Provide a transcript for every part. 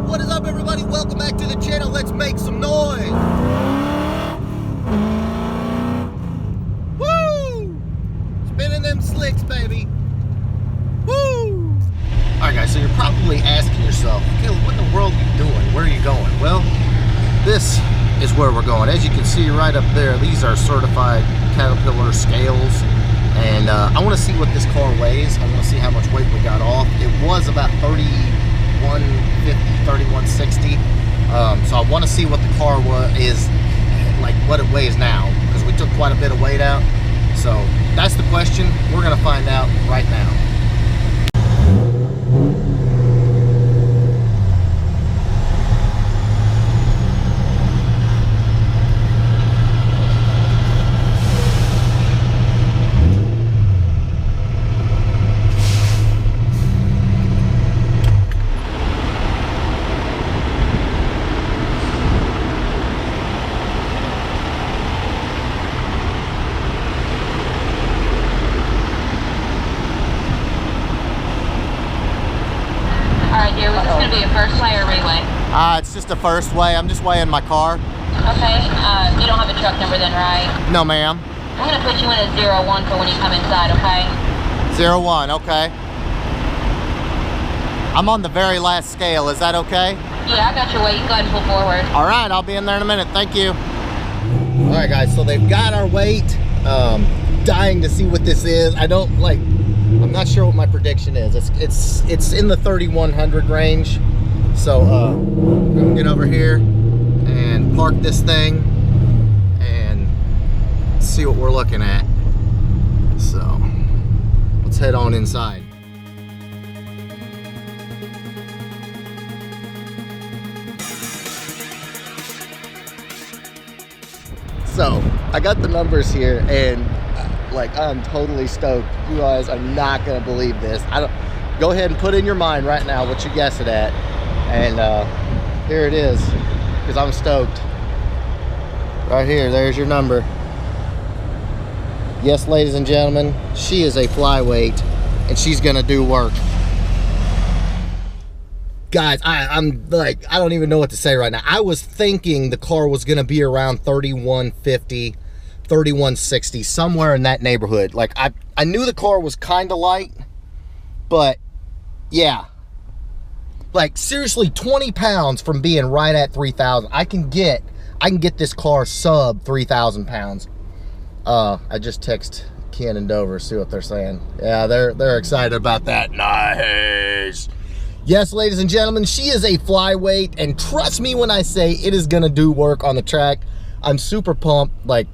What is up, everybody? Welcome back to the channel. Let's make some noise. Woo! Spinning them slicks, baby. Woo! Alright guys, so you're probably asking yourself, Caleb, what in the world are you doing? Where are you going? Well, this is where we're going. As you can see right up there, these are certified Caterpillar scales. And I want to see what this car weighs. I want to see how much weight we got off. It was about 3150, 3160. So I want to see what the car is, like what it weighs now, because we took quite a bit of weight out. So that's the question. We're going to find out right now. First weigh or reweigh? It's just a first weigh. I'm just weighing my car. Okay. You don't have a truck number then, right? No, ma'am. I'm going to put you in as 01 for when you come inside, okay? 01, okay. I'm on the very last scale. Is that okay? Yeah, I got your weight. You can go ahead and pull forward. All right, I'll be in there in a minute. Thank you. All right, guys. So they've got our weight. Dying to see what this is. I'm not sure what my prediction is. It's in the 3100 range. So I'm gonna get over here and park this thing and see what we're looking at. So let's head on inside. So I got the numbers here, and I'm totally stoked. You guys are not gonna believe this. Go ahead and put in your mind right now what you guess it at, and here it is, because I'm stoked. Right here, there's your number. Yes, ladies and gentlemen, she is a flyweight, and she's gonna do work. Guys, I'm like, I don't even know what to say right now. I was thinking the car was gonna be around 3150, 3160, somewhere in that neighborhood. Like, I knew the car was kind of light, but yeah, like seriously 20 pounds from being right at 3,000. I can get this car sub 3,000 pounds. I just text Ken and Dover, see what they're saying. Yeah, they're excited about that. Nice. Yes, ladies and gentlemen, she is a flyweight, and trust me when I say it is gonna do work on the track. I'm super pumped. Like,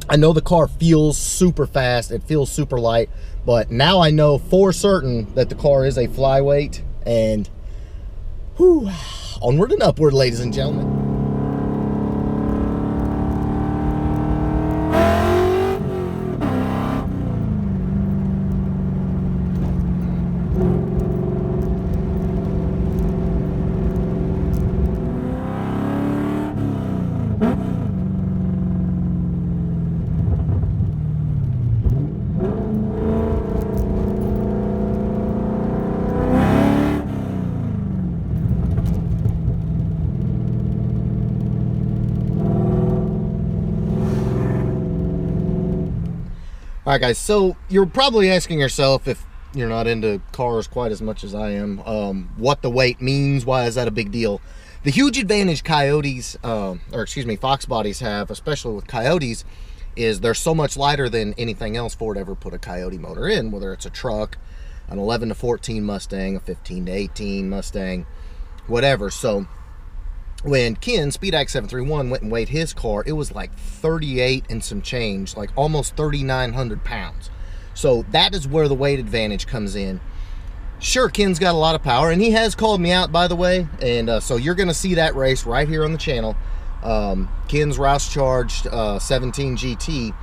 I know the car feels super fast, it feels super light, but now I know for certain that the car is a flyweight, and whew, onward and upward, ladies and gentlemen. All right, guys, so you're probably asking yourself, if you're not into cars quite as much as I am, what the weight means. Why is that a big deal? The huge advantage Fox bodies have, especially with Coyotes, is they're so much lighter than anything else Ford ever put a Coyote motor in, whether it's a truck, an 11 to 14 Mustang, a 15 to 18 Mustang, whatever. So when Ken, SpeedAddict731, went and weighed his car, it was like 38 and some change, like almost 3,900 pounds. So that is where the weight advantage comes in. Sure, Ken's got a lot of power, and he has called me out, by the way, and so you're going to see that race right here on the channel. Ken's Rouse Charged 17 GT,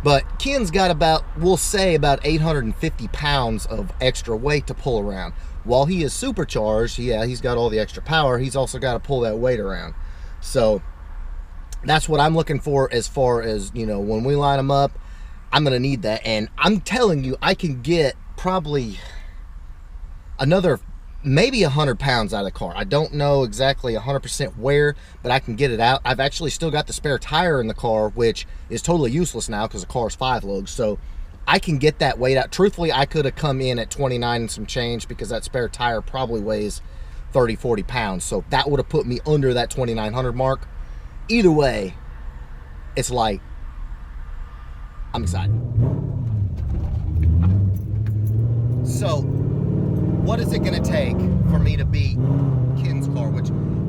but Ken's got about, we'll say, about 850 pounds of extra weight to pull around. While he is supercharged, yeah, he's got all the extra power, he's also got to pull that weight around. So that's what I'm looking for as far as, you know, when we line them up, I'm going to need that. And I'm telling you, I can get probably another maybe 100 pounds out of the car. I don't know exactly 100% where, but I can get it out. I've actually still got the spare tire in the car, which is totally useless now because the car is 5 lugs. So I can get that weight out. Truthfully, I could have come in at 29 and some change because that spare tire probably weighs 30, 40 pounds. So that would have put me under that 2,900 mark. Either way, it's light. I'm excited. So, what is it going to take for me to beat Ken's car? Which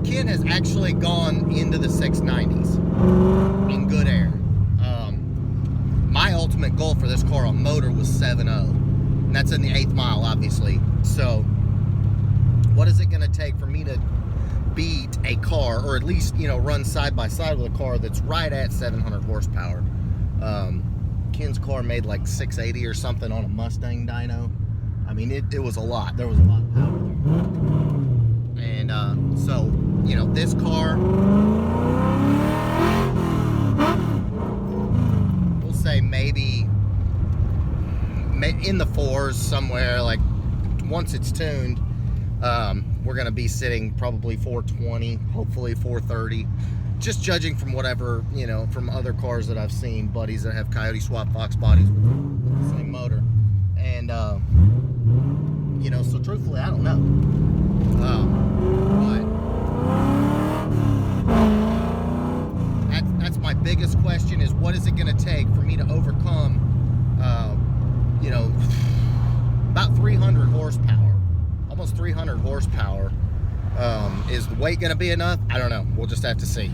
Ken has actually gone into the 690s in good air. My ultimate goal for this car on motor was 7.0, and that's in the 8th mile, obviously. So, what is it going to take for me to beat a car, or at least, you know, run side by side with a car that's right at 700 horsepower? Ken's car made like 680 or something on a Mustang dyno. I mean, it was a lot. There was a lot of power there. And so, you know, this car, we'll say maybe in the 4s somewhere, like once it's tuned, we're going to be sitting probably 420, hopefully 430. Just judging from whatever, you know, from other cars that I've seen, buddies that have Coyote swap Fox bodies with the same motor. And, you know, so truthfully, I don't know. But that's my biggest question, is what is it going to take for me to overcome, you know, about 300 horsepower, almost 300 horsepower. Is the weight going to be enough? I don't know. We'll just have to see.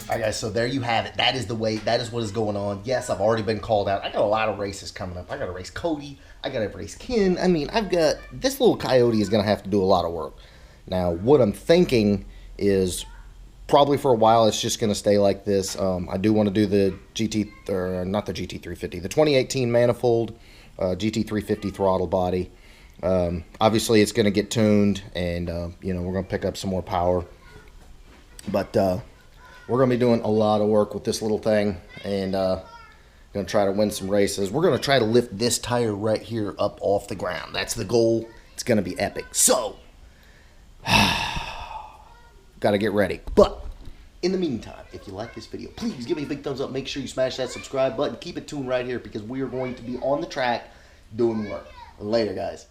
Alright guys, so there you have it. That is the weight. That is what is going on. Yes, I've already been called out. I got a lot of races coming up. I got to race Cody. I got to race Ken. I mean, this little Coyote is going to have to do a lot of work. Now, what I'm thinking is probably for a while it's just going to stay like this. I do want to do the not the GT350, the 2018 manifold, GT350 throttle body. Obviously, it's going to get tuned, and you know, we're going to pick up some more power. But we're going to be doing a lot of work with this little thing, and going to try to win some races. We're going to try to lift this tire right here up off the ground. That's the goal. It's going to be epic. So, got to get ready. But in the meantime, if you like this video, please give me a big thumbs up. Make sure you smash that subscribe button. Keep it tuned right here because we are going to be on the track doing work. Later, guys.